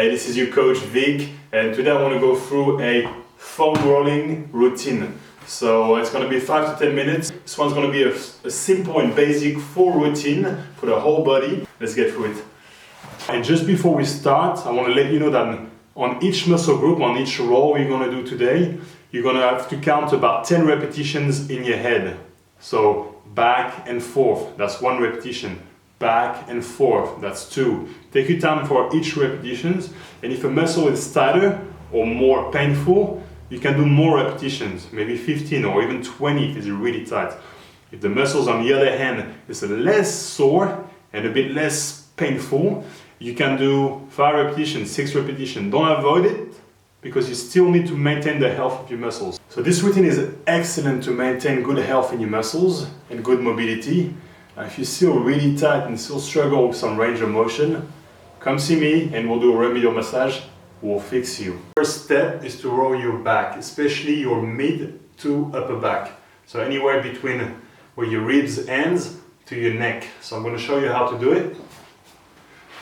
Hey, this is your coach Vic, and today I want to go through a foam rolling routine. So it's going to be 5 to 10 minutes. This one's going to be a simple and basic full routine for the whole body. Let's get through it. And just before we start, I want to let you know that on each muscle group, on each roll you're going to do today, you're going to have to count about 10 repetitions in your head. So back and forth, that's 1 repetition. Back and forth, that's 2. Take your time for each repetitions, and if a muscle is tighter or more painful, you can do more repetitions, maybe 15 or even 20 if it's really tight. If the muscles on the other hand is less sore and a bit less painful, you can do 5 repetitions, 6 repetitions. Don't avoid it, because you still need to maintain the health of your muscles. So this routine is excellent to maintain good health in your muscles and good mobility. If you feel really tight and still struggle with some range of motion, come see me and we'll do a remedial massage. We'll fix you. First step is to roll your back, especially your mid to upper back. So anywhere between where your ribs ends to your neck. So I'm going to show you how to do it.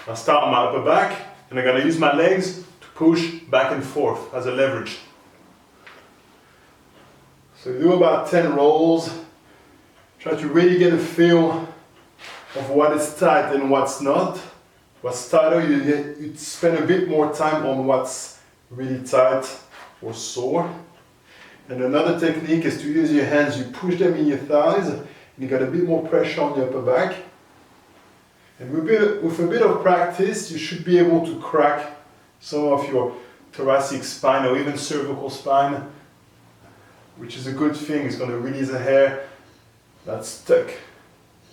I'll start on my upper back and I'm going to use my legs to push back and forth as a leverage. So you do about 10 rolls. Try to really get a feel of what is tight and what's not. What's tighter, you spend a bit more time on what's really tight or sore. And another technique is to use your hands. You push them in your thighs, and you got a bit more pressure on your upper back. And with a bit of practice, you should be able to crack some of your thoracic spine or even cervical spine, which is a good thing. It's going to release the hair that's stuck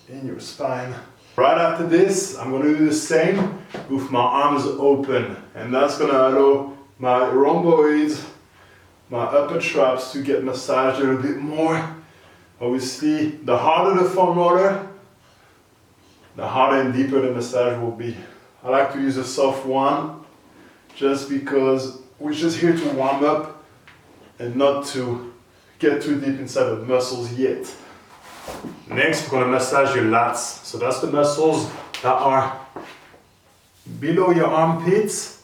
in your spine. Right after this, I'm going to do the same with my arms open, and that's going to allow my rhomboids, my upper traps to get massaged a little bit more. Obviously, the harder the foam roller, the harder and deeper the massage will be. I like to use a soft one just because we're just here to warm up and not to get too deep inside the muscles yet. Next, we're going to massage your lats. So that's the muscles that are below your armpits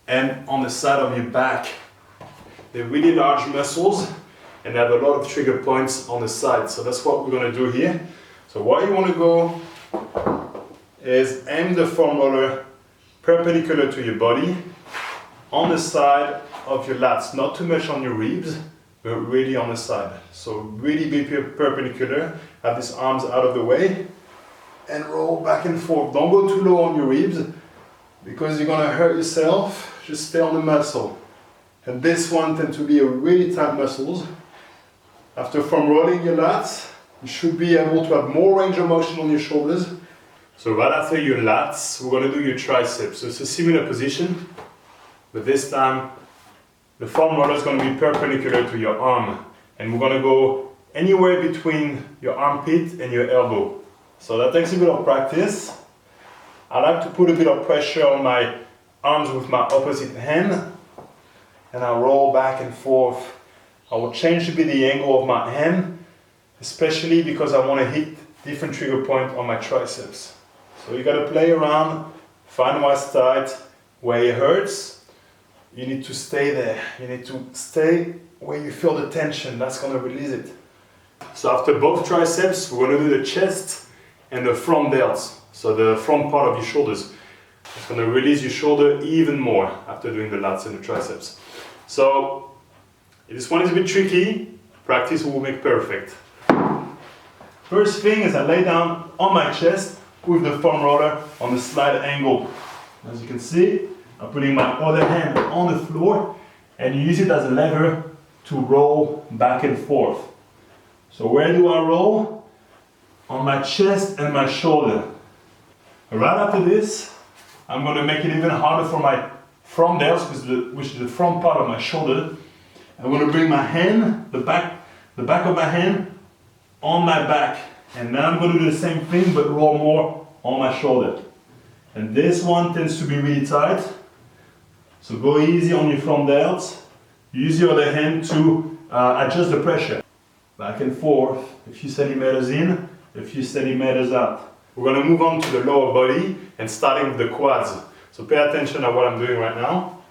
and on the side of your back. They're really large muscles and they have a lot of trigger points on the side. So that's what we're going to do here. So what you want to go is aim the foam roller perpendicular to your body on the side of your lats, not too much on your ribs, but really on the side. So really be perpendicular, have these arms out of the way, and roll back and forth. Don't go too low on your ribs, because you're gonna hurt yourself. Just stay on the muscle. And this one tends to be a really tight muscles. After foam rolling your lats, you should be able to have more range of motion on your shoulders. So right after your lats, we're gonna do your triceps. So it's a similar position, but this time, the foam roller is going to be perpendicular to your arm, and we're going to go anywhere between your armpit and your elbow. So that takes a bit of practice. I like to put a bit of pressure on my arms with my opposite hand, and I roll back and forth. I will change a bit the angle of my hand, especially because I want to hit different trigger point on my triceps. So you got to play around, find what's tight, where it hurts. You need to stay there. You need to stay where you feel the tension. That's going to release it. So after both triceps, we're going to do the chest and the front delts. So the front part of your shoulders. It's going to release your shoulder even more after doing the lats and the triceps. So this one is a bit tricky. Practice will make perfect. First thing is I lay down on my chest with the foam roller on the slight angle. As you can see, I'm putting my other hand on the floor, and you use it as a lever to roll back and forth. So where do I roll? On my chest and my shoulder. Right after this, I'm going to make it even harder for my front delts, which is the front part of my shoulder. I'm going to bring my hand, the back of my hand, on my back. And now I'm going to do the same thing, but roll more on my shoulder. And this one tends to be really tight. So go easy on your front delts. Use your other hand to adjust the pressure. Back and forth, a few centimeters in, a few centimeters out. We're going to move on to the lower body and starting with the quads. So pay attention to what I'm doing right now.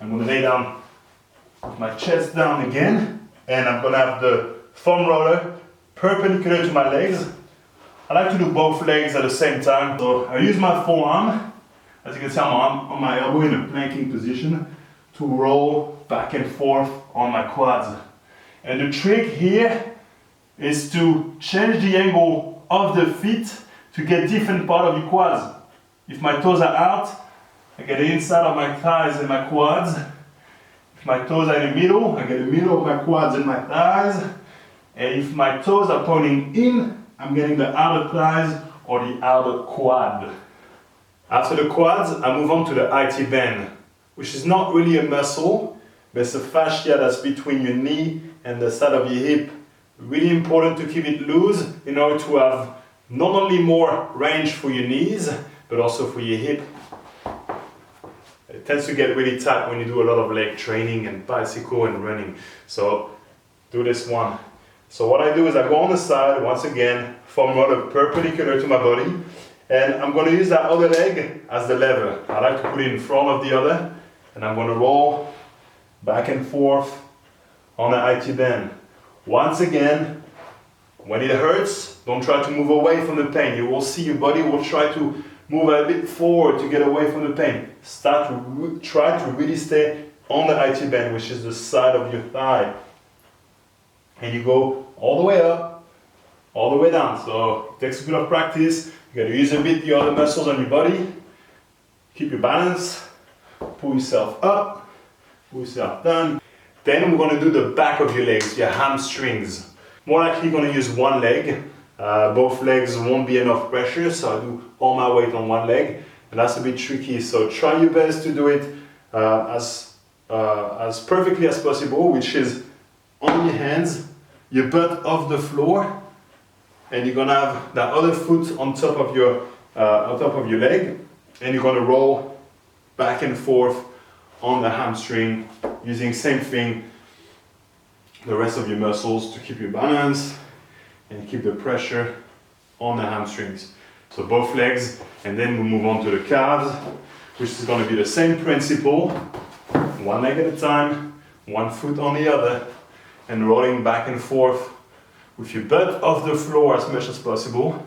I'm gonna lay down with my chest down again, and I'm gonna have the foam roller perpendicular to my legs. I like to do both legs at the same time. So I use my forearm, as you can see, I'm on my elbow in a planking position, to roll back and forth on my quads. And the trick here is to change the angle of the feet to get different part of your quads. If my toes are out, I get the inside of my thighs and my quads. If my toes are in the middle, I get the middle of my quads and my thighs. And if my toes are pointing in, I'm getting the outer thighs or the outer quad. After the quads, I move on to the IT band, which is not really a muscle, but it's a fascia that's between your knee and the side of your hip. Really important to keep it loose in order to have not only more range for your knees, but also for your hip. It tends to get really tight when you do a lot of leg training and bicycle and running. So do this one. So what I do is I go on the side, once again, foam roller perpendicular to my body, and I'm going to use that other leg as the lever. I like to put it in front of the other, and I'm going to roll back and forth on the IT band. Once again, when it hurts, don't try to move away from the pain. You will see your body will try to move a bit forward to get away from the pain. Try to really stay on the IT band, which is the side of your thigh. And you go all the way up, all the way down. So it takes a bit of practice. You got to use a bit the other muscles on your body. Keep your balance. Pull yourself up, pull yourself down. Then we're going to do the back of your legs, your hamstrings. More likely going to use one leg. Both legs won't be enough pressure, so I do all my weight on one leg, and that's a bit tricky. So try your best to do it as perfectly as possible, which is on your hands, your butt off the floor, and you're gonna have that other foot on top of your leg, and you're gonna roll back and forth on the hamstring using same thing, the rest of your muscles to keep your balance and keep the pressure on the hamstrings. So both legs, and then we move on to the calves, which is going to be the same principle, one leg at a time, one foot on the other, and rolling back and forth with your butt off the floor as much as possible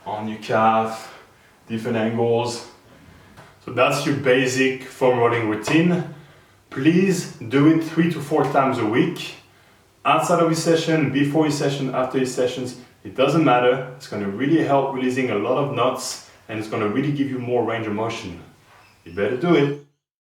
on your calf, different angles. So that's your basic foam rolling routine. Please do it 3 to 4 times a week. Outside of your session, before your session, after your sessions, it doesn't matter. It's going to really help releasing a lot of knots, and it's going to really give you more range of motion. You better do it.